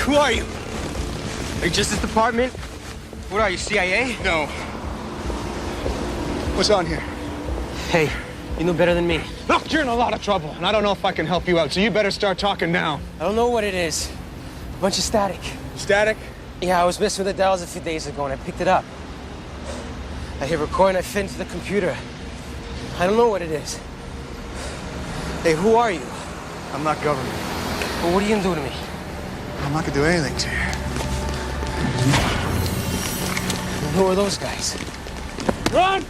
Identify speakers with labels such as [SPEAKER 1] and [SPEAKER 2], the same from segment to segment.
[SPEAKER 1] Who are you? Are you Justice Department? What are you, CIA?
[SPEAKER 2] No. What's on here?
[SPEAKER 1] Hey, you know better than me.
[SPEAKER 2] Look, you're in a lot of trouble, and I don't know if I can help you out, so you better start talking now.
[SPEAKER 1] I don't know what it is. A bunch of static.
[SPEAKER 2] Static?
[SPEAKER 1] Yeah, I was messing with the dials a few days ago, and I picked it up. I hit record, and I fit into the computer. I don't know what it is. Hey, who are you?
[SPEAKER 2] I'm not government.
[SPEAKER 1] Well, what are you gonna do to me?
[SPEAKER 2] I'm not gonna do anything to you.
[SPEAKER 1] Who are those guys?
[SPEAKER 2] Run!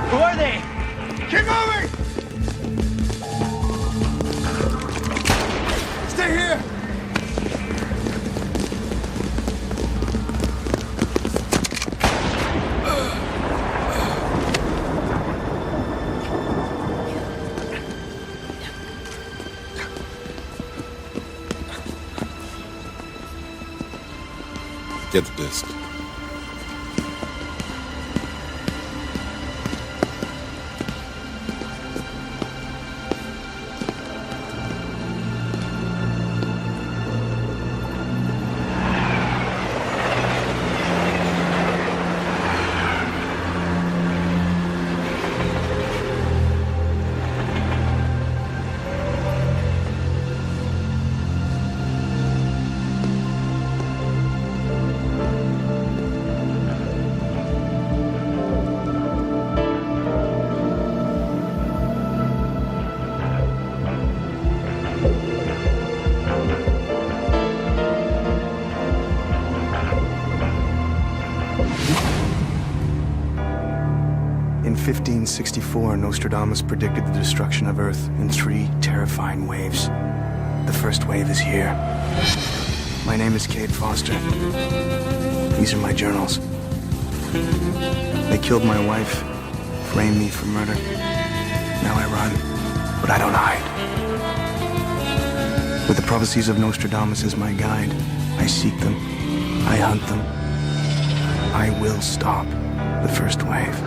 [SPEAKER 1] Who are they?
[SPEAKER 2] Keep moving! Stay here!
[SPEAKER 3] Get the disc.
[SPEAKER 4] In 1564, Nostradamus predicted the destruction of Earth in 3 terrifying waves. The first wave is here. My name is Cade Foster. These are my journals. They killed my wife, framed me for murder. Now I run, but I don't hide. With the prophecies of Nostradamus as my guide, I seek them, I hunt them. I will stop the first wave.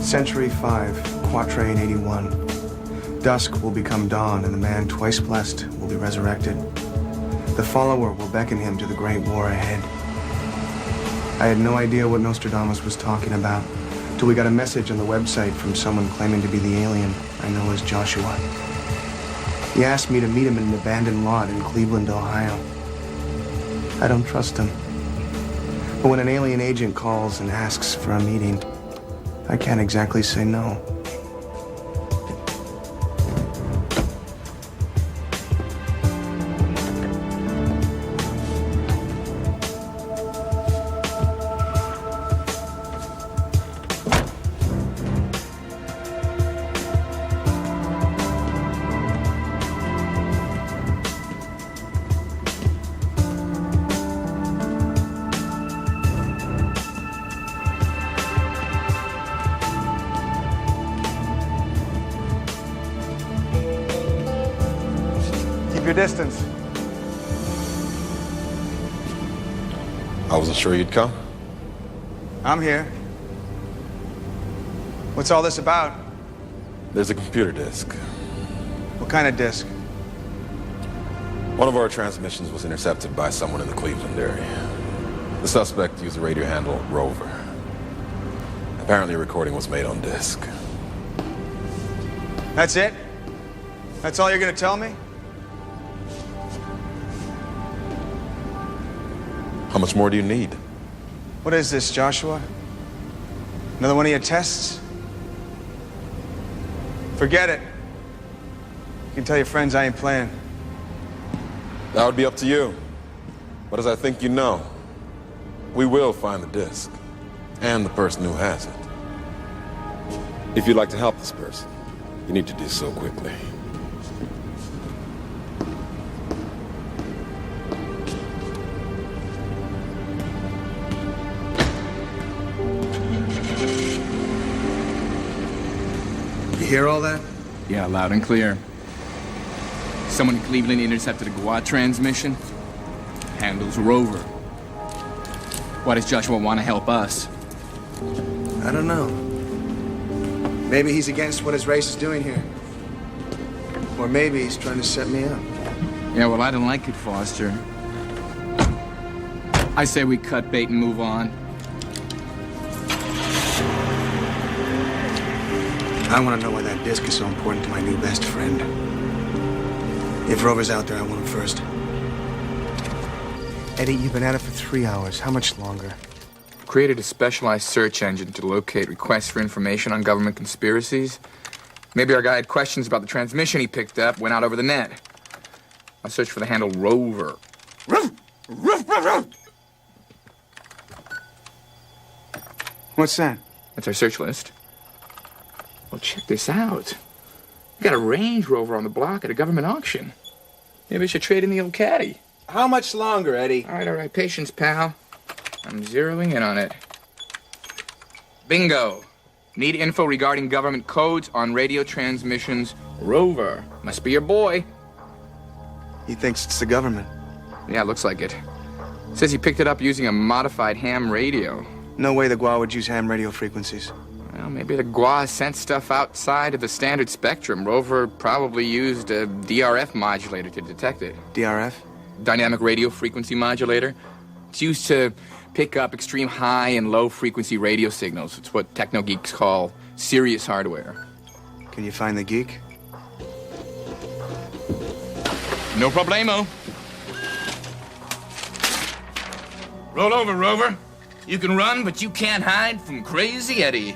[SPEAKER 4] Century 5, Quatrain 81. Dusk will become dawn, and the man twice blessed will be resurrected. The follower will beckon him to the great war ahead. I had no idea what Nostradamus was talking about till we got a message on the website from someone claiming to be the alien I know as Joshua. He asked me to meet him in an abandoned lot in Cleveland, Ohio. I don't trust him. But when an alien agent calls and asks for a meeting, I can't exactly say no. Your distance.
[SPEAKER 3] I wasn't sure you'd come.
[SPEAKER 4] I'm here. What's all this about?
[SPEAKER 3] There's a computer disk.
[SPEAKER 4] What kind of disc?
[SPEAKER 3] One of our transmissions was intercepted by someone in the Cleveland area. The suspect used the radio handle Rover. Apparently a recording was made on disk.
[SPEAKER 4] That's it? That's all you're gonna tell me?
[SPEAKER 3] How much more do you need?
[SPEAKER 4] What is this, Joshua? Another one of your tests? Forget it. You can tell your friends I ain't playing.
[SPEAKER 3] That would be up to you. But as I think you know, we will find the disk. and the person who has it. If you'd like to help this person, you need to do so quickly.
[SPEAKER 4] You hear all that?
[SPEAKER 5] Yeah, loud and clear. Someone in Cleveland intercepted a Gua transmission. Handles rover. Why does Joshua want to help us?
[SPEAKER 4] I don't know. Maybe he's against what his race is doing here. Or maybe he's trying to set me up.
[SPEAKER 5] Yeah, well, I don't like it, Foster. I say we cut bait and move on.
[SPEAKER 4] I want to know why that disc is so important to my new best friend. If Rover's out there, I want him first. Eddie, you've been at it for 3 hours. How much longer?
[SPEAKER 5] Created a specialized search engine to locate requests for information on government conspiracies. Maybe our guy had questions about the transmission he picked up, went out over the net. I searched for the handle Rover.
[SPEAKER 4] What's that?
[SPEAKER 5] That's our search list. Well, check this out. We got a Range Rover on the block at a government auction. Maybe we should trade in the old caddy.
[SPEAKER 4] How much longer, Eddie?
[SPEAKER 5] All right, patience, pal. I'm zeroing in on it. Bingo. Need info regarding government codes on radio transmissions. Rover. Must be your boy.
[SPEAKER 4] He thinks it's the government.
[SPEAKER 5] Yeah, looks like it. Says he picked it up using a modified ham radio.
[SPEAKER 4] No way the Gua would use ham radio frequencies.
[SPEAKER 5] Well, maybe the Gua sent stuff outside of the standard spectrum. Rover probably used a DRF modulator to detect it.
[SPEAKER 4] DRF?
[SPEAKER 5] Dynamic radio frequency modulator. It's used to pick up extreme high and low frequency radio signals. It's what techno geeks call serious hardware.
[SPEAKER 4] Can you find the geek?
[SPEAKER 5] No problemo. Roll over, Rover. You can run, but you can't hide from Crazy Eddie.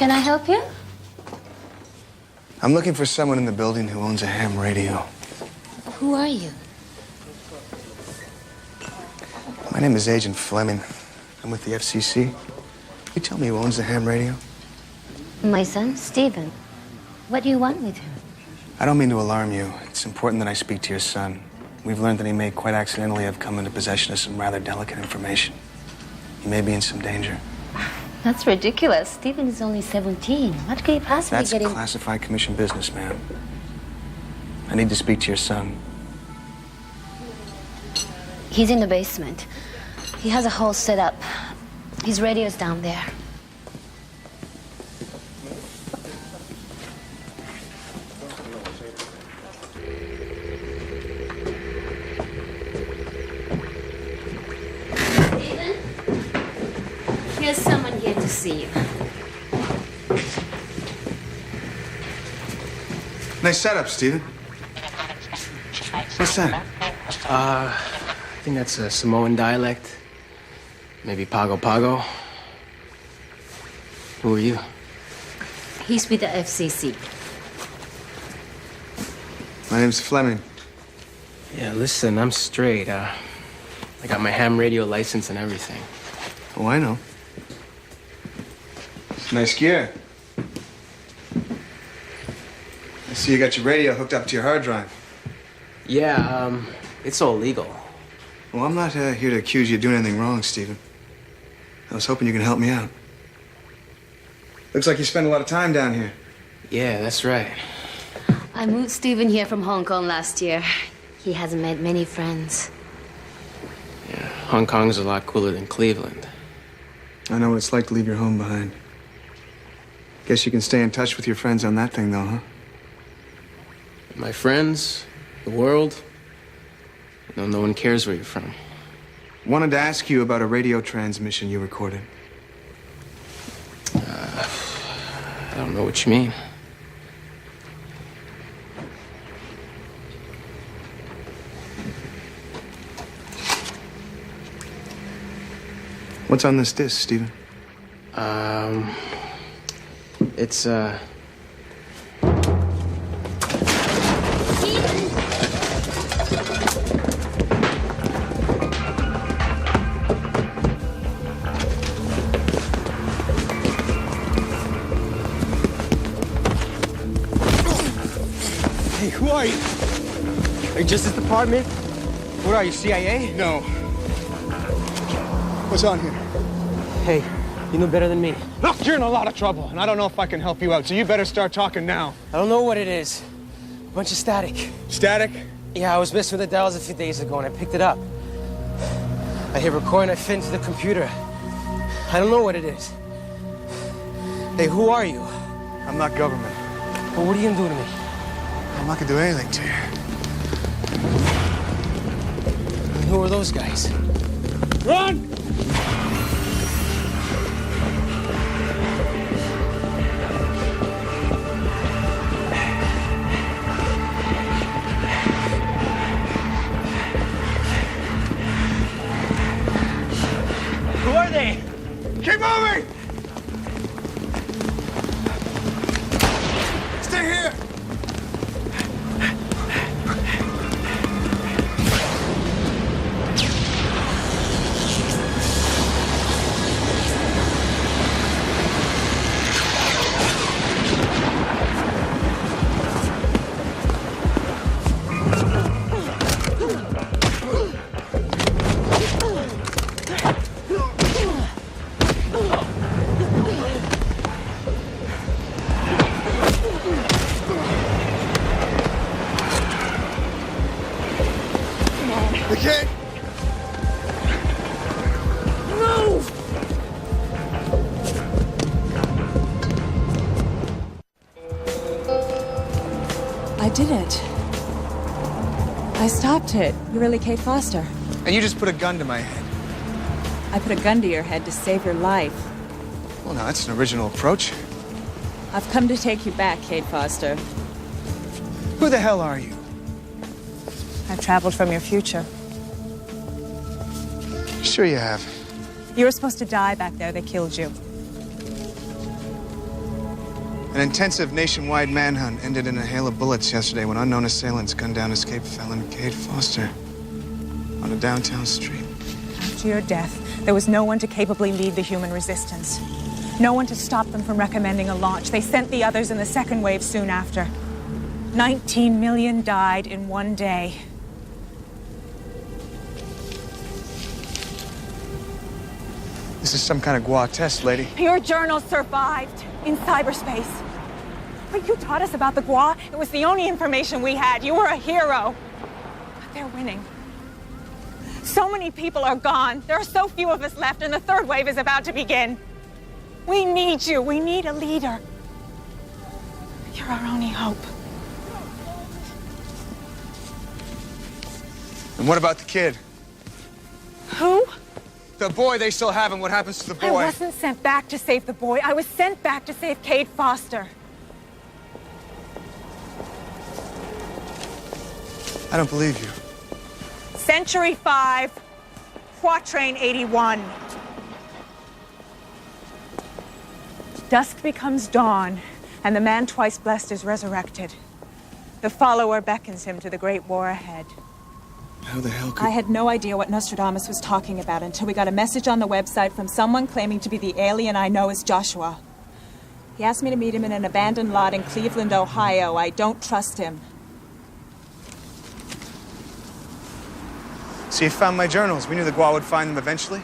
[SPEAKER 6] Can I help you?
[SPEAKER 4] I'm looking for someone in the building who owns a ham radio.
[SPEAKER 6] Who are you?
[SPEAKER 4] My name is Agent Fleming. I'm with the FCC. Can you tell me who owns the ham radio?
[SPEAKER 6] My son, Stephen. What do you want with him?
[SPEAKER 4] I don't mean to alarm you. It's important that I speak to your son. We've learned that he may quite accidentally have come into possession of some rather delicate information. He may be in some danger.
[SPEAKER 6] That's ridiculous. Stephen is only 17. What could he possibly
[SPEAKER 4] That's
[SPEAKER 6] get in?
[SPEAKER 4] classified commission business, ma'am. I need to speak to your son.
[SPEAKER 6] He's in the basement. He has a whole setup. His radio's down there. Stephen? Here's someone here to see you.
[SPEAKER 4] Nice setup, Stephen. What's that?
[SPEAKER 1] I think that's a Samoan dialect. Maybe Pago Pago. Who are you?
[SPEAKER 6] He's with the FCC.
[SPEAKER 4] My name's Fleming.
[SPEAKER 1] Yeah, listen, I'm straight. I got my ham radio license and everything.
[SPEAKER 4] Oh, I know. Nice gear. I see you got your radio hooked up to your hard drive.
[SPEAKER 1] Yeah, it's all legal.
[SPEAKER 4] Well, I'm not here to accuse you of doing anything wrong, Stephen. I was hoping you can help me out. Looks like you spend a lot of time down here.
[SPEAKER 1] Yeah, that's right.
[SPEAKER 6] I moved Stephen here from Hong Kong last year. He hasn't made many friends.
[SPEAKER 1] Yeah, Hong Kong's a lot cooler than Cleveland.
[SPEAKER 4] I know what it's like to leave your home behind. Guess you can stay in touch with your friends on that thing, though, huh?
[SPEAKER 1] My friends, the world, no one cares where you're from.
[SPEAKER 4] Wanted to ask you about a radio transmission you recorded.
[SPEAKER 1] I don't know what you mean.
[SPEAKER 4] What's on this disc, Stephen?
[SPEAKER 1] It's,
[SPEAKER 2] Hey, who are you?
[SPEAKER 1] Are you Justice Department? What are you, CIA?
[SPEAKER 2] No. What's on here?
[SPEAKER 1] Hey, you know better than me.
[SPEAKER 2] Look, you're in a lot of trouble, and I don't know if I can help you out, so you better start talking now.
[SPEAKER 1] I don't know what it is. A bunch of static.
[SPEAKER 2] Static?
[SPEAKER 1] Yeah, I was messing with the dials a few days ago and I picked it up. I hit record and I fit into the computer. I don't know what it is. Hey, who are you?
[SPEAKER 4] I'm not government.
[SPEAKER 1] Well, what are you gonna do to me?
[SPEAKER 4] I'm not gonna do anything to you.
[SPEAKER 1] And who are those guys?
[SPEAKER 2] Run!
[SPEAKER 1] Who are they?
[SPEAKER 2] Keep moving! Stay here! Okay.
[SPEAKER 1] Move!
[SPEAKER 7] I did it. I stopped it. You're really Kate Foster.
[SPEAKER 4] And you just put a gun to my head.
[SPEAKER 7] I put a gun to your head to save your life.
[SPEAKER 4] Well, now, that's an original approach.
[SPEAKER 7] I've come to take you back, Kate Foster.
[SPEAKER 4] Who the hell are you?
[SPEAKER 7] I've traveled from your future.
[SPEAKER 4] Sure you have.
[SPEAKER 7] You were supposed to die back there. They killed you.
[SPEAKER 4] An intensive nationwide manhunt ended in a hail of bullets yesterday when unknown assailants gunned down escaped felon Kate Foster on a downtown street.
[SPEAKER 7] After your death, there was no one to capably lead the human resistance. No one to stop them from recommending a launch. They sent the others in the second wave soon after. 19 million died in one day.
[SPEAKER 4] This is some kind of Gua test, lady.
[SPEAKER 7] Your journal survived in cyberspace. But you taught us about the Gua. It was the only information we had. You were a hero. But they're winning. So many people are gone. There are so few of us left, and the third wave is about to begin. We need you. We need a leader. You're our only hope.
[SPEAKER 4] And what about the kid?
[SPEAKER 7] Who?
[SPEAKER 4] The boy they still have, and what happens to the boy?
[SPEAKER 7] I wasn't sent back to save the boy. I was sent back to save Kate Foster.
[SPEAKER 4] I don't believe you.
[SPEAKER 7] Century 5, Quatrain 81. Dusk becomes dawn, and the man twice blessed is resurrected. The follower beckons him to the great war ahead.
[SPEAKER 4] How the hell could...
[SPEAKER 7] I had no idea what Nostradamus was talking about until we got a message on the website from someone claiming to be the alien I know as Joshua. He asked me to meet him in an abandoned lot in Cleveland, Ohio. I don't trust him.
[SPEAKER 4] So you found my journals. We knew the Gua would find them eventually.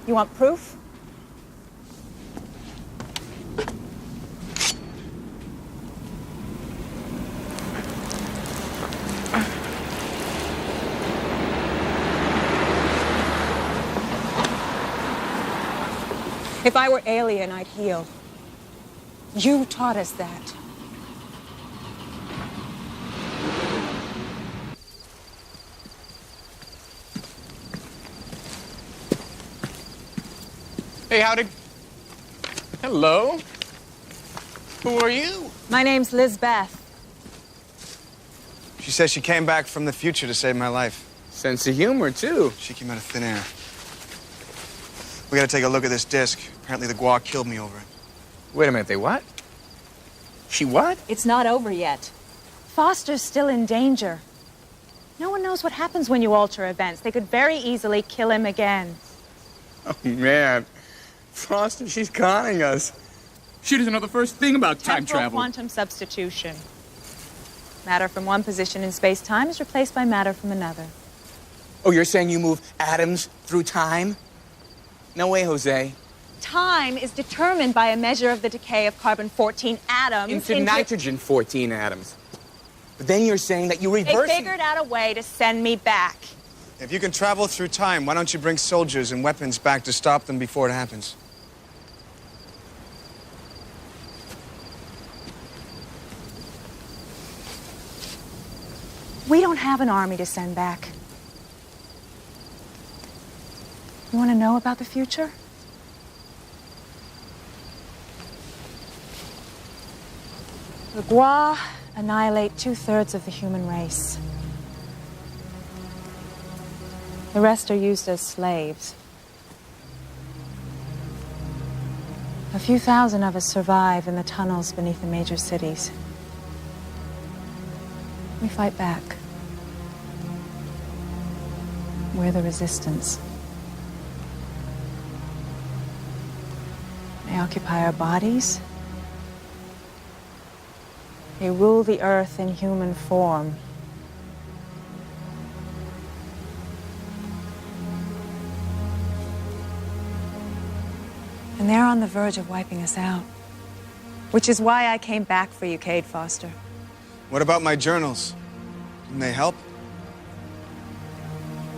[SPEAKER 7] You want proof? If I were alien, I'd heal. You taught us that.
[SPEAKER 2] Hey, howdy. Hello. Who are you?
[SPEAKER 7] My name's Lizbeth.
[SPEAKER 4] She says she came back from the future to save my life.
[SPEAKER 2] Sense of humor, too.
[SPEAKER 4] She came out of thin air. We gotta take a look at this disc. Apparently the Gua killed me over it.
[SPEAKER 2] Wait a minute, they what? She what?
[SPEAKER 7] It's not over yet. Foster's still in danger. No one knows what happens when you alter events. They could very easily kill him again.
[SPEAKER 2] Oh, man. Foster, she's conning us. She doesn't know the first thing about time
[SPEAKER 7] Temporal
[SPEAKER 2] travel.
[SPEAKER 7] quantum substitution. Matter from one position in space-time is replaced by matter from another.
[SPEAKER 2] Oh, you're saying you move atoms through time? No way, Jose.
[SPEAKER 7] Time is determined by a measure of the decay of carbon-14 atoms
[SPEAKER 2] Into nitrogen-14 atoms. But then you're saying that you reverse...
[SPEAKER 7] They figured out a way to send me back.
[SPEAKER 4] If you can travel through time, why don't you bring soldiers and weapons back to stop them before it happens?
[SPEAKER 7] We don't have an army to send back. You want to know about the future? The Gua annihilate 2/3 of the human race. The rest are used as slaves. A few thousand of us survive in the tunnels beneath the major cities. We fight back. We're the resistance. They occupy our bodies. They rule the earth in human form. And they're on the verge of wiping us out. Which is why I came back for you, Cade Foster.
[SPEAKER 4] What about my journals? Didn't they help?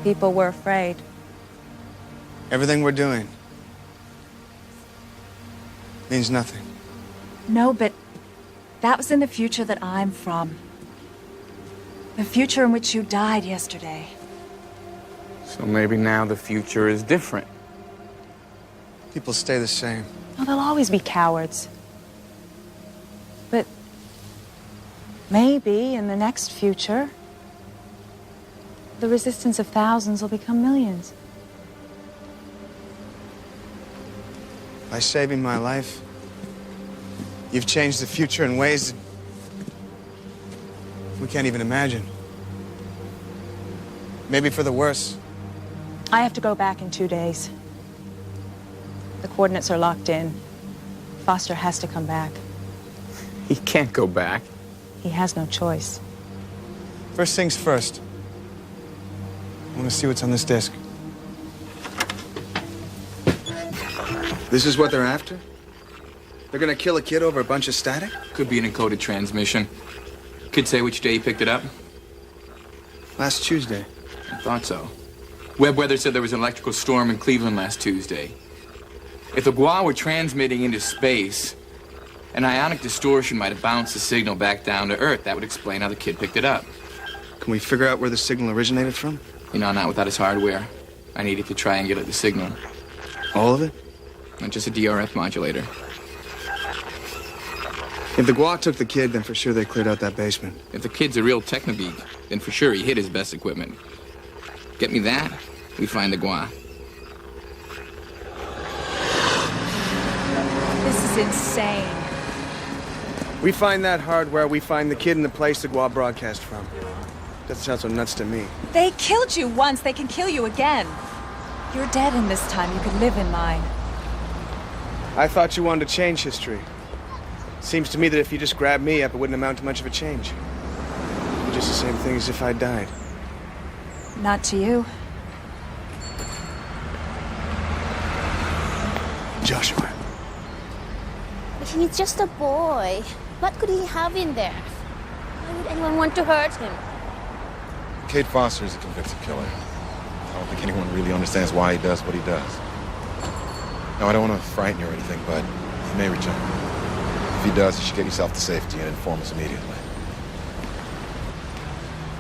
[SPEAKER 7] People were afraid.
[SPEAKER 4] Everything we're doing means nothing.
[SPEAKER 8] No, but that was in the future that I'm from. The future in which you died yesterday.
[SPEAKER 2] So maybe now the future is different.
[SPEAKER 4] People stay the same.
[SPEAKER 7] Well, they'll always be cowards. But maybe in the next future, the resistance of thousands will become millions.
[SPEAKER 4] By saving my life, you've changed the future in ways that we can't even imagine. Maybe for the worse.
[SPEAKER 7] I have to go back in 2 days. The coordinates are locked in. Foster has to come back.
[SPEAKER 2] He can't go back.
[SPEAKER 7] He has no choice.
[SPEAKER 4] First things first. I want to see what's on this disc. This is what they're after? They're gonna kill a kid over a bunch of static?
[SPEAKER 5] Could be an encoded transmission. Could say which day he picked it up.
[SPEAKER 4] Last Tuesday.
[SPEAKER 5] I thought so. Web weather said there was an electrical storm in Cleveland last Tuesday. If the Gua were transmitting into space, an ionic distortion might have bounced the signal back down to Earth. That would explain how the kid picked it up.
[SPEAKER 4] Can we figure out where the signal originated from?
[SPEAKER 5] You know, not without his hardware. I needed to triangulate the signal.
[SPEAKER 4] All of it?
[SPEAKER 5] Not just a DRF modulator.
[SPEAKER 4] If the Gua took the kid, then for sure they cleared out that basement.
[SPEAKER 5] If the kid's a real technogeek, then for sure he hid his best equipment. Get me that, we find the Gua.
[SPEAKER 8] This is insane.
[SPEAKER 4] We find that hardware, we find the kid in the place the Gua broadcast from. Doesn't sound so nuts to me.
[SPEAKER 8] They killed you once, they can kill you again. You're dead in this time, you could live in mine.
[SPEAKER 4] I thought you wanted to change history. Seems to me that if you just grabbed me up, it wouldn't amount to much of a change. Just the same thing as if I died.
[SPEAKER 8] Not to you.
[SPEAKER 4] Joshua.
[SPEAKER 6] But he's just a boy. What could he have in there? Why would anyone want to hurt him?
[SPEAKER 3] Cade Foster is a convicted killer. I don't think anyone really understands why he does what he does. Now, I don't want to frighten you or anything, but he may return. If he does, you should get yourself to safety and inform us immediately.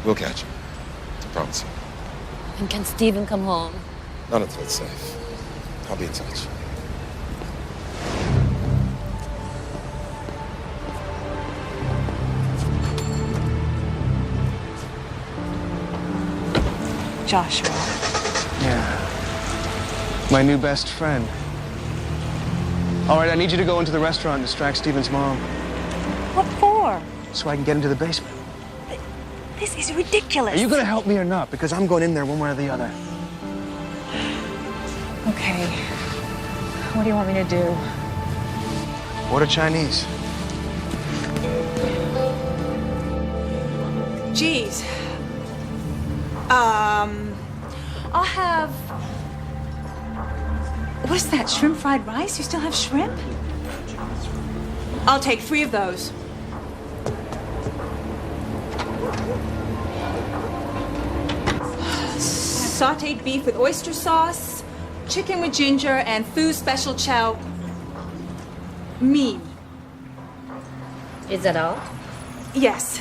[SPEAKER 3] We'll catch him. I promise you.
[SPEAKER 9] And can Stephen come home?
[SPEAKER 3] Not until it's safe. I'll be in touch.
[SPEAKER 8] Joshua.
[SPEAKER 4] Yeah. My new best friend. All right, I need you to go into the restaurant and distract Stephen's mom.
[SPEAKER 8] What for?
[SPEAKER 4] So I can get into the basement.
[SPEAKER 8] This is ridiculous.
[SPEAKER 4] Are you gonna help me or not? Because I'm going in there one way or the other.
[SPEAKER 7] Okay. What do you want me to do?
[SPEAKER 4] Order Chinese.
[SPEAKER 8] Geez. I'll have... What's that, shrimp fried rice? You still have shrimp? I'll take 3 of those. Sauteed beef with oyster sauce, chicken with ginger, and food special chow mein.
[SPEAKER 9] Is that all?
[SPEAKER 8] Yes.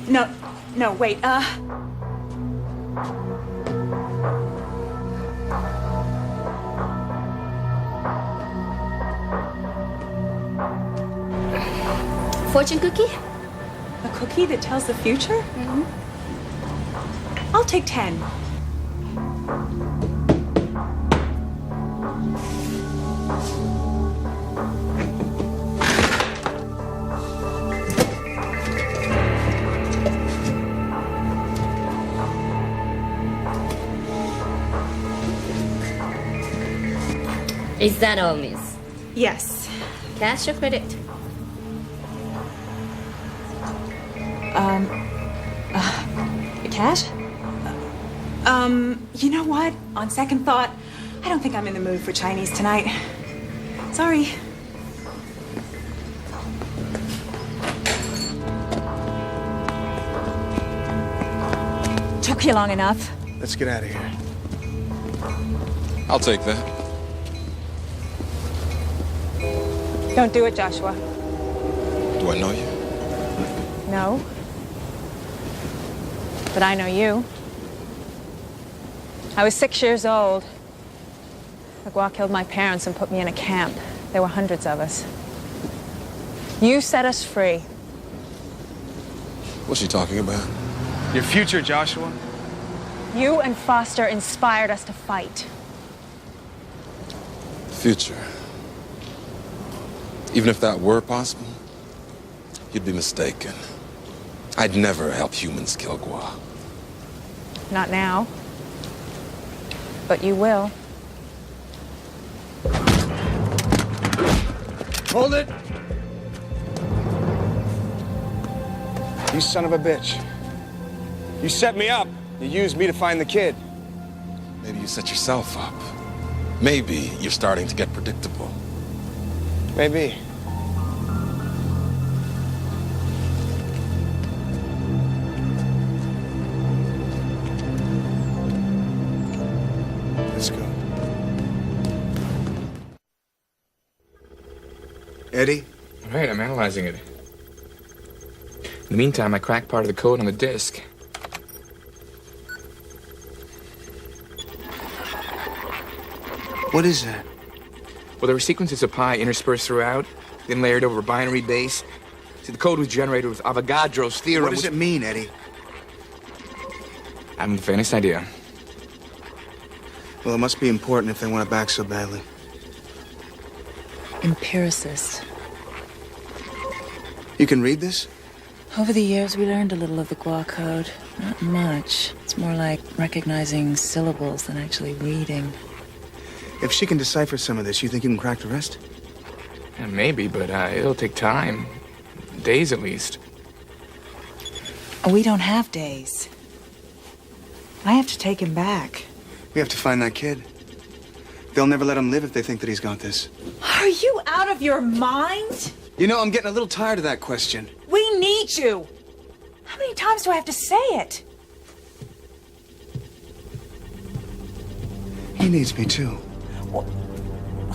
[SPEAKER 8] No, wait,
[SPEAKER 9] Fortune cookie?
[SPEAKER 8] a cookie that tells the future? Mm-hmm. I'll take 10.
[SPEAKER 9] Is that all, miss?
[SPEAKER 8] Yes.
[SPEAKER 9] Cash or credit?
[SPEAKER 8] Cash? You know what? On second thought, I don't think I'm in the mood for Chinese tonight. Sorry. Took you long enough.
[SPEAKER 4] Let's get out of here.
[SPEAKER 3] I'll take that.
[SPEAKER 7] Don't do it, Joshua.
[SPEAKER 3] Do I know you?
[SPEAKER 7] No. But I know you. I was 6 years old. The Gua killed my parents and put me in a camp. There were hundreds of us. You set us free.
[SPEAKER 3] What's she talking about?
[SPEAKER 4] Your future, Joshua.
[SPEAKER 7] You and Foster inspired us to fight.
[SPEAKER 3] Future. Even if that were possible, you'd be mistaken. I'd never help humans kill Gua.
[SPEAKER 7] Not now. But you will.
[SPEAKER 4] Hold it! You son of a bitch. You set me up. You used me to find the kid.
[SPEAKER 3] Maybe you set yourself up. Maybe you're starting to get predictable.
[SPEAKER 4] Maybe. Let's go. Eddie?
[SPEAKER 5] All right, I'm analyzing it. In the meantime, I cracked part of the code on the disk.
[SPEAKER 4] What is that?
[SPEAKER 5] Well, there were sequences of pi interspersed throughout, then layered over a binary base. See, the code was generated with Avogadro's theorem.
[SPEAKER 4] What does it mean, Eddie?
[SPEAKER 5] I haven't the faintest idea.
[SPEAKER 4] Well, it must be important if they want it back so badly.
[SPEAKER 10] Empiricist.
[SPEAKER 4] You can read this?
[SPEAKER 10] Over the years, we learned a little of the Gua code. Not much. It's more like recognizing syllables than actually reading.
[SPEAKER 4] If she can decipher some of this, you think you can crack the rest?
[SPEAKER 5] Yeah, maybe, but it'll take time. Days, at least.
[SPEAKER 8] We don't have days. I have to take him back.
[SPEAKER 4] We have to find that kid. They'll never let him live if they think that he's got this.
[SPEAKER 8] Are you out of your mind?
[SPEAKER 4] You know, I'm getting a little tired of that question.
[SPEAKER 8] We need you. How many times do I have to say it?
[SPEAKER 4] He needs me too.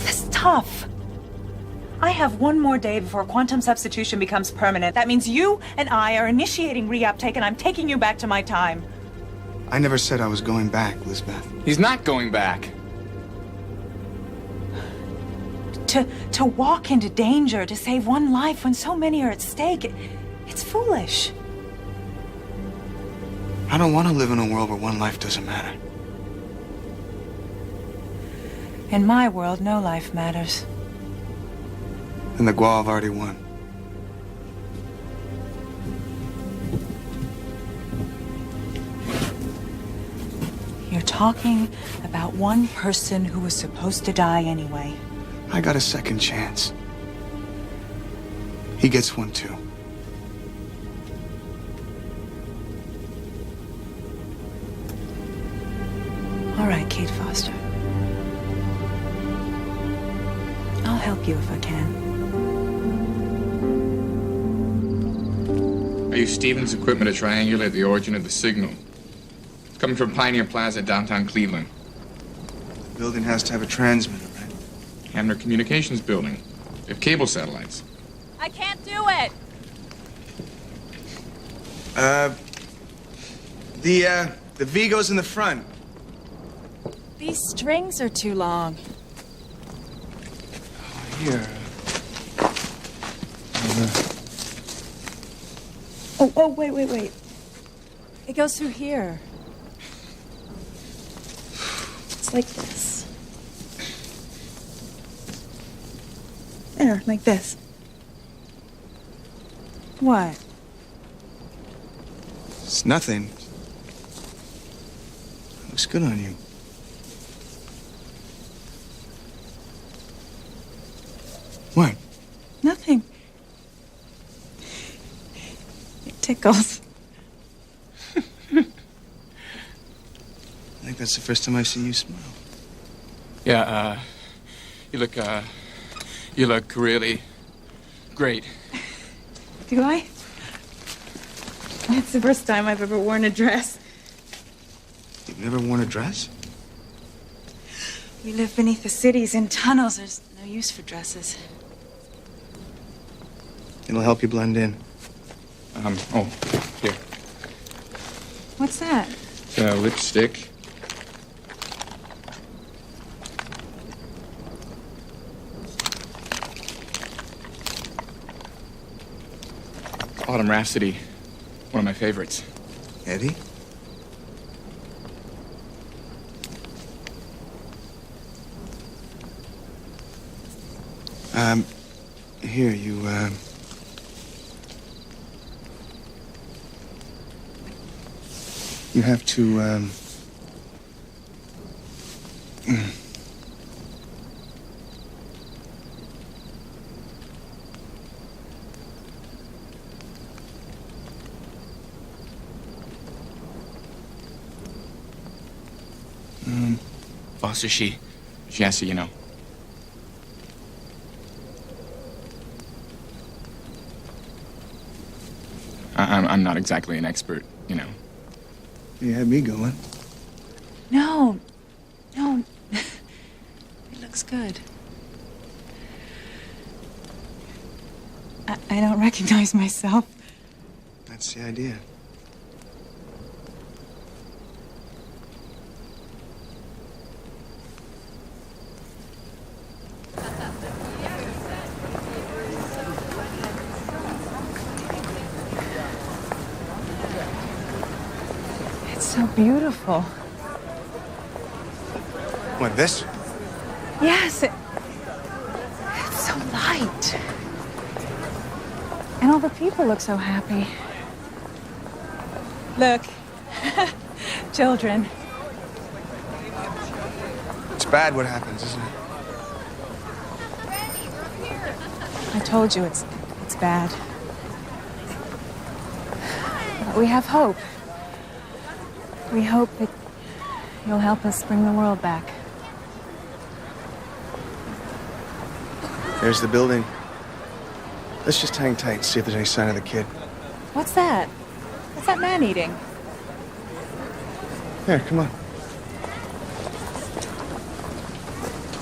[SPEAKER 7] This is tough. I have one more day before quantum substitution becomes permanent. That means you and I are initiating reuptake, and I'm taking you back to my time.
[SPEAKER 4] I never said I was going back, Lisbeth.
[SPEAKER 5] He's not going back.
[SPEAKER 7] To walk into danger to save one life when so many are at stake, it's foolish.
[SPEAKER 4] I don't want to live in a world where one life doesn't matter.
[SPEAKER 7] In my world, no life matters.
[SPEAKER 4] And the Gua have already won.
[SPEAKER 7] You're talking about one person who was supposed to die anyway.
[SPEAKER 4] I got a second chance. He gets one too.
[SPEAKER 7] All right, Kate Foster. I'll help you if I can.
[SPEAKER 5] I used Stevens' equipment to triangulate the origin of the signal. It's coming from Pioneer Plaza, downtown Cleveland.
[SPEAKER 4] The building has to have a transmitter, right?
[SPEAKER 5] Hamner Communications Building. They have cable satellites.
[SPEAKER 7] I can't do it!
[SPEAKER 4] The V goes in the front.
[SPEAKER 8] These strings are too long.
[SPEAKER 4] Here.
[SPEAKER 8] Oh, wait. It goes through here. It's like this.
[SPEAKER 7] There, like this. What?
[SPEAKER 4] It's nothing. Looks good on you. What?
[SPEAKER 7] Nothing. It tickles.
[SPEAKER 4] I think that's the first time I see you smile.
[SPEAKER 5] Yeah, you look really great.
[SPEAKER 7] Do I? It's the first time I've ever worn a dress.
[SPEAKER 4] You've never worn a dress?
[SPEAKER 7] We live beneath the cities in tunnels. There's no use for dresses.
[SPEAKER 4] It'll help you blend in.
[SPEAKER 5] Oh, here.
[SPEAKER 7] What's that?
[SPEAKER 5] Lipstick. Autumn Rhapsody, one of my favorites.
[SPEAKER 4] Eddie? Here, you have to,
[SPEAKER 5] Foster, she has to, you know. I'm not exactly an expert, you know.
[SPEAKER 4] You had me going.
[SPEAKER 8] No. It looks good.
[SPEAKER 7] I don't recognize myself.
[SPEAKER 4] That's the idea.
[SPEAKER 7] So beautiful.
[SPEAKER 4] What, this?
[SPEAKER 7] Yes, it's so light. And all the people look so happy. Look, children.
[SPEAKER 4] It's bad what happens, isn't it?
[SPEAKER 7] I told you it's bad. But we have hope. We hope that you'll help us bring the world back.
[SPEAKER 4] There's the building. Let's just hang tight and see if there's any sign of the kid.
[SPEAKER 7] What's that? What's that man eating?
[SPEAKER 4] Here, come on.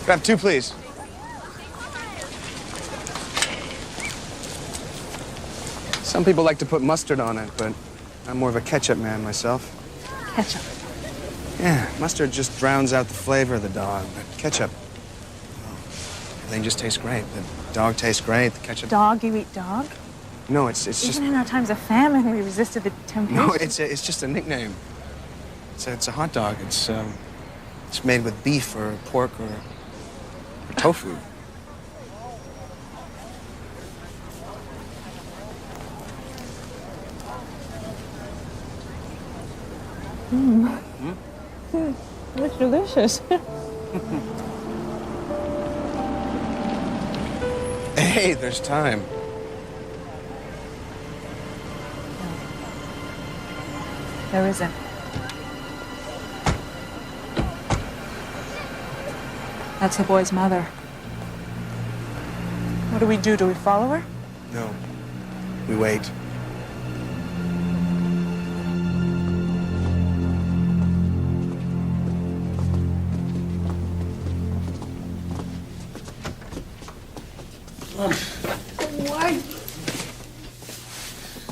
[SPEAKER 4] Grab two, please. Some people like to put mustard on it, but I'm more of a ketchup man myself.
[SPEAKER 8] Ketchup.
[SPEAKER 4] Yeah, mustard just drowns out the flavor of the dog, but ketchup, everything just tastes great. The dog tastes great, the ketchup...
[SPEAKER 7] Dog? You eat dog?
[SPEAKER 4] No, it's just...
[SPEAKER 7] Even in our times of famine, we resisted the temptation.
[SPEAKER 4] No, it's just a nickname. It's a hot dog. It's made with beef or pork or tofu.
[SPEAKER 7] It's delicious.
[SPEAKER 4] Hey, there's time.
[SPEAKER 7] There isn't. That's the boy's mother. What do we do? Do we follow her?
[SPEAKER 4] No. We wait.
[SPEAKER 1] Why?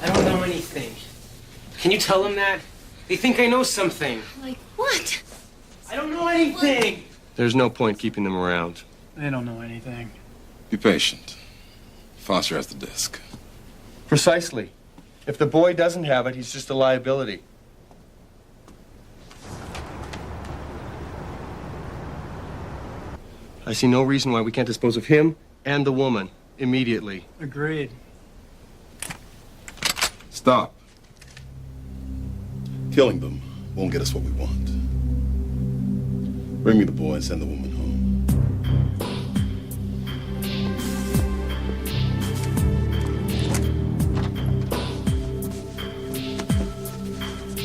[SPEAKER 1] I don't know anything. Can you tell them that? They think I know something.
[SPEAKER 9] Like what?
[SPEAKER 1] I don't know anything.
[SPEAKER 11] There's no point keeping them around.
[SPEAKER 12] They don't know anything.
[SPEAKER 3] Be patient. Foster has the disc.
[SPEAKER 11] Precisely. If the boy doesn't have it, he's just a liability. I see no reason why we can't dispose of him and the woman immediately.
[SPEAKER 12] Agreed.
[SPEAKER 3] Stop. Killing them won't get us what we want. Bring me the boy and send the woman home.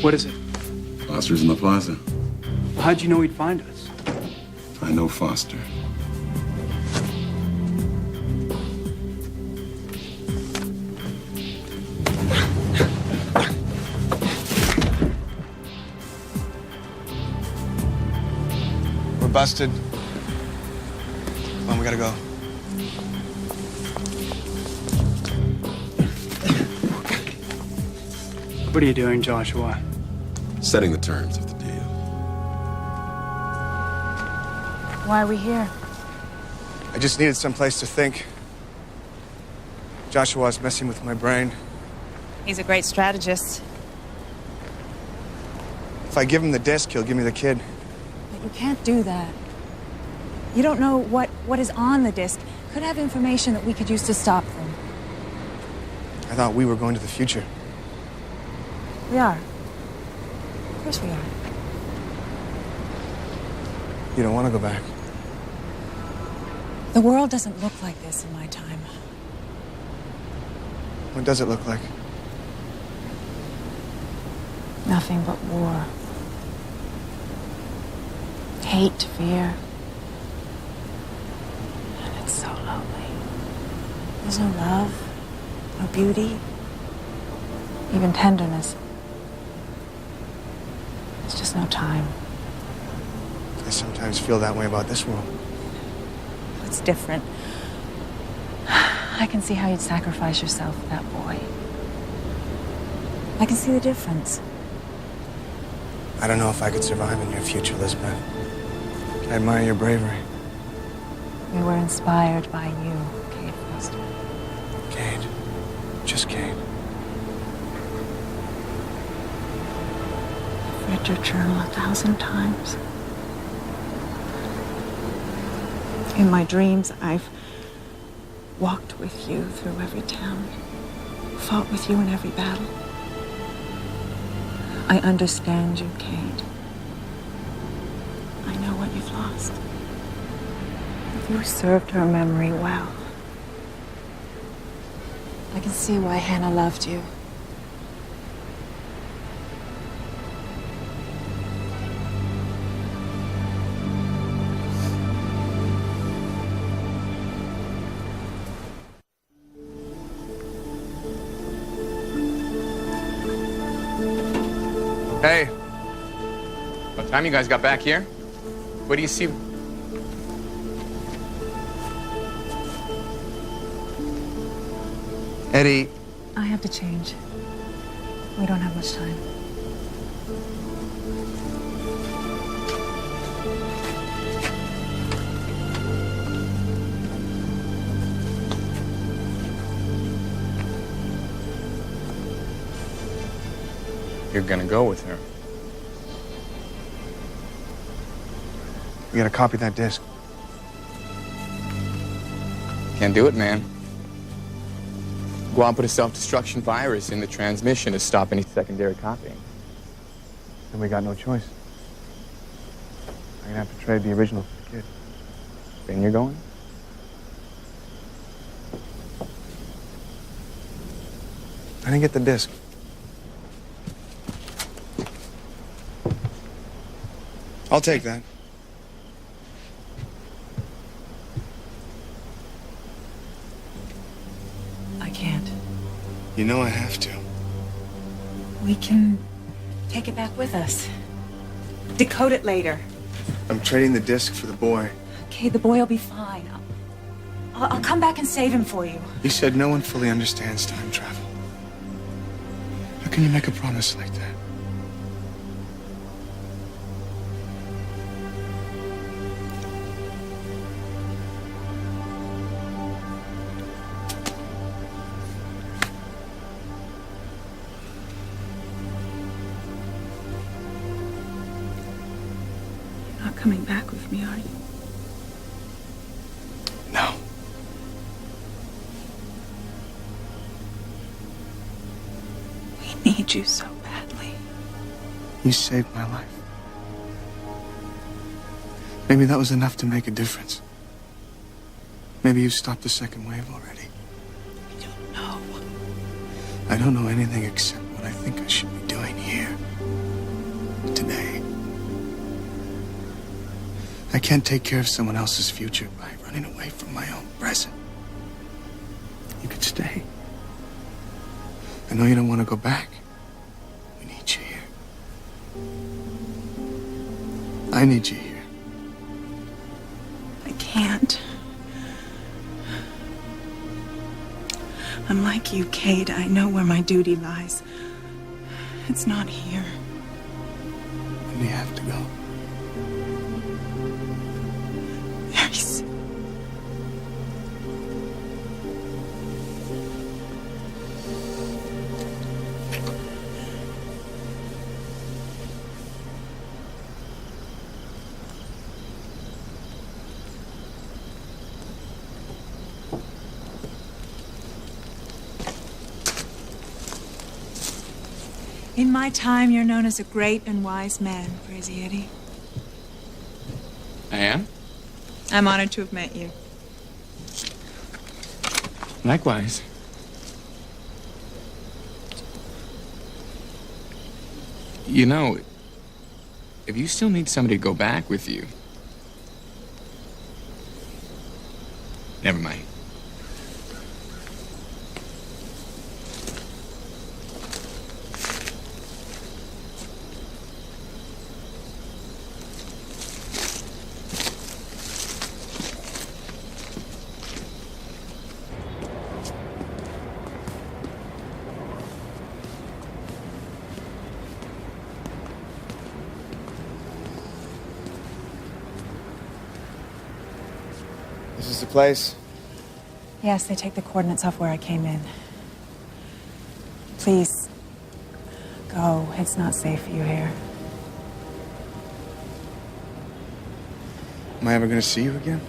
[SPEAKER 12] What is it?
[SPEAKER 3] Foster's in the plaza.
[SPEAKER 12] How'd you know he'd find us?
[SPEAKER 3] I know Foster.
[SPEAKER 4] We're busted. Come on, we gotta go.
[SPEAKER 12] What are you doing, Joshua?
[SPEAKER 3] Setting the terms of the deal.
[SPEAKER 7] Why are we here?
[SPEAKER 4] I just needed some place to think. Joshua's messing with my brain.
[SPEAKER 7] He's a great strategist.
[SPEAKER 4] If I give him the disc, he'll give me the kid.
[SPEAKER 7] But you can't do that. You don't know what is on the disc. Could have information that we could use to stop them.
[SPEAKER 4] I thought we were going to the future.
[SPEAKER 7] We are. Of course we are.
[SPEAKER 4] You don't want to go back.
[SPEAKER 7] The world doesn't look like this in my time.
[SPEAKER 4] What does it look like?
[SPEAKER 7] Nothing but war. Hate, fear. And it's so lonely. There's no love, no beauty, even tenderness. There's just no time.
[SPEAKER 4] I sometimes feel that way about this world.
[SPEAKER 7] It's different. I can see how you'd sacrifice yourself for that boy. I can see the difference.
[SPEAKER 4] I don't know if I could survive in your future, Elizabeth. I admire your bravery.
[SPEAKER 7] We were inspired by you, Kate Foster.
[SPEAKER 4] Kate. Just Kate.
[SPEAKER 7] I've read your journal 1,000 times. In my dreams, I've walked with you through every town, fought with you in every battle. I understand you, Kate. I know what you've lost. You served her memory well. I can see why Hannah loved you.
[SPEAKER 5] Hey. What time you guys got back here? What do you see?
[SPEAKER 4] Eddie,
[SPEAKER 8] I have to change. We don't have much time.
[SPEAKER 5] You're gonna go with her.
[SPEAKER 4] We gotta copy that disc.
[SPEAKER 5] Can't do it, man. Guam put a self-destruction virus in the transmission to stop any secondary copying.
[SPEAKER 4] Then we got no choice. I'm gonna have to trade the original for the kid.
[SPEAKER 5] Then you're going?
[SPEAKER 4] I didn't get the disc. I'll take that.
[SPEAKER 8] I can't.
[SPEAKER 4] You know I have to.
[SPEAKER 8] We can take it back with us. Decode it later.
[SPEAKER 4] I'm trading the disc for the boy.
[SPEAKER 8] Okay, the boy will be fine. I'll come back and save him for you.
[SPEAKER 4] You said no one fully understands time travel. How can you make a promise like that?
[SPEAKER 8] Coming back with me, are you?
[SPEAKER 4] No.
[SPEAKER 8] We need you so badly.
[SPEAKER 4] You saved my life. Maybe that was enough to make a difference. Maybe you've stopped the second wave already.
[SPEAKER 8] I don't know.
[SPEAKER 4] I don't know anything except what I think I should be doing here. Today. I can't take care of someone else's future by running away from my own present. You could stay. I know you don't want to go back. We need you here. I need you here.
[SPEAKER 8] I can't. I'm like you, Cade. I know where my duty lies. It's not here.
[SPEAKER 4] When do you have to go?
[SPEAKER 8] Very soon. In my time, you're known as a great and wise man, Preziedi.
[SPEAKER 5] I am?
[SPEAKER 8] I'm honored to have met you.
[SPEAKER 5] Likewise. You know, if you still need somebody to go back with you... Never mind.
[SPEAKER 4] This is the place?
[SPEAKER 8] Yes, they take the coordinates off where I came in. Please, go. It's not safe for you here.
[SPEAKER 4] Am I ever going to see you again?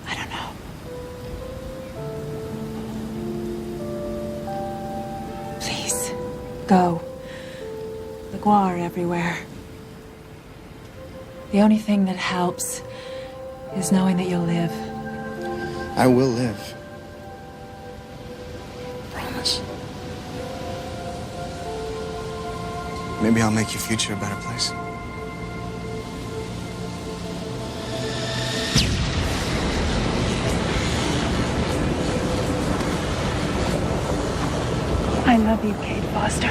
[SPEAKER 8] I don't know. Please, go. The Gua are everywhere. The only thing that helps is knowing that you'll live.
[SPEAKER 4] I will live. Promise. Maybe I'll make your future a better place.
[SPEAKER 8] I love you, Cade Foster.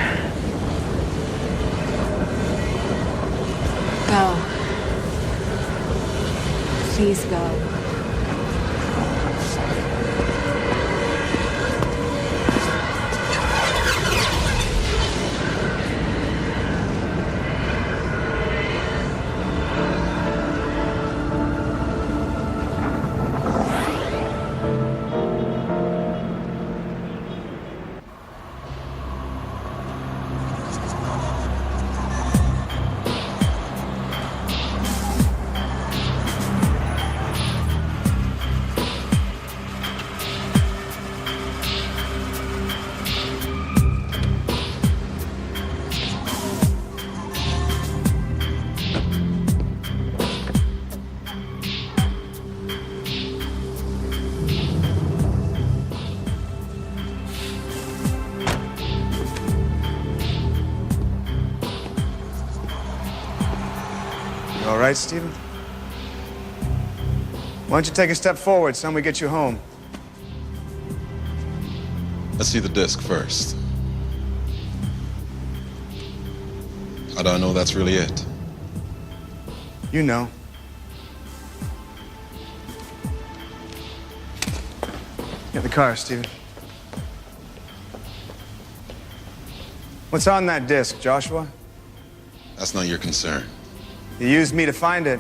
[SPEAKER 8] Go. Please go.
[SPEAKER 4] right, Stephen? Why don't you take a step forward, son? We get you home.
[SPEAKER 3] Let's see the disc first. How do I know that's really it?
[SPEAKER 4] You know. Get the car, Stephen. What's on that disc, Joshua?
[SPEAKER 3] That's not your concern.
[SPEAKER 4] You used me to find it.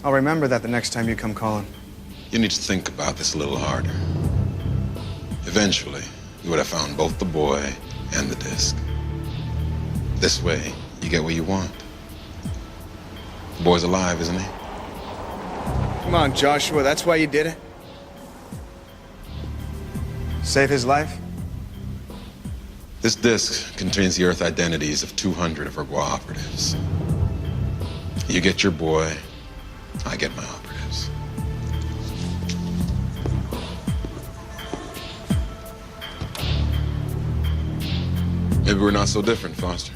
[SPEAKER 4] I'll remember that the next time you come calling.
[SPEAKER 3] You need to think about this a little harder. Eventually, you would have found both the boy and the disc. This way, you get what you want. The boy's alive, isn't he?
[SPEAKER 4] Come on, Joshua, that's why you did it? Save his life?
[SPEAKER 3] This disc contains the Earth identities of 200 of our Gua operatives. You get your boy, I get my operatives. Maybe we're not so different, Foster.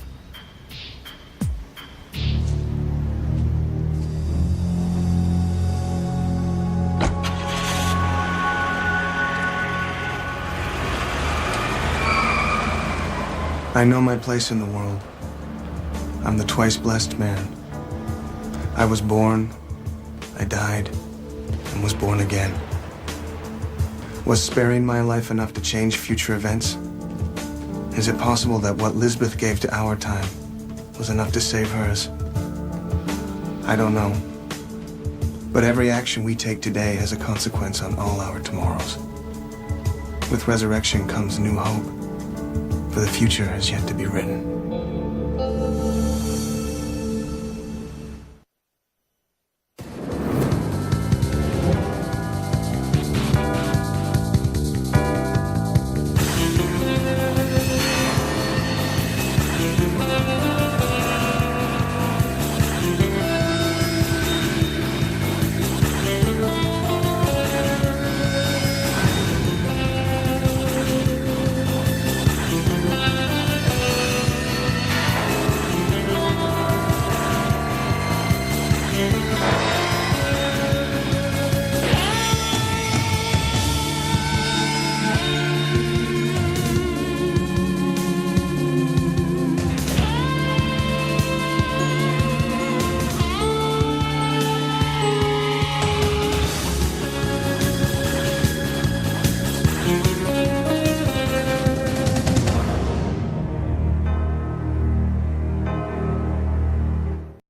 [SPEAKER 4] I know my place in the world. I'm the twice-blessed man. I was born, I died, and was born again. Was sparing my life enough to change future events? Is it possible that what Lisbeth gave to our time was enough to save hers? I don't know. But every action we take today has a consequence on all our tomorrows. With resurrection comes new hope, for the future has yet to be written.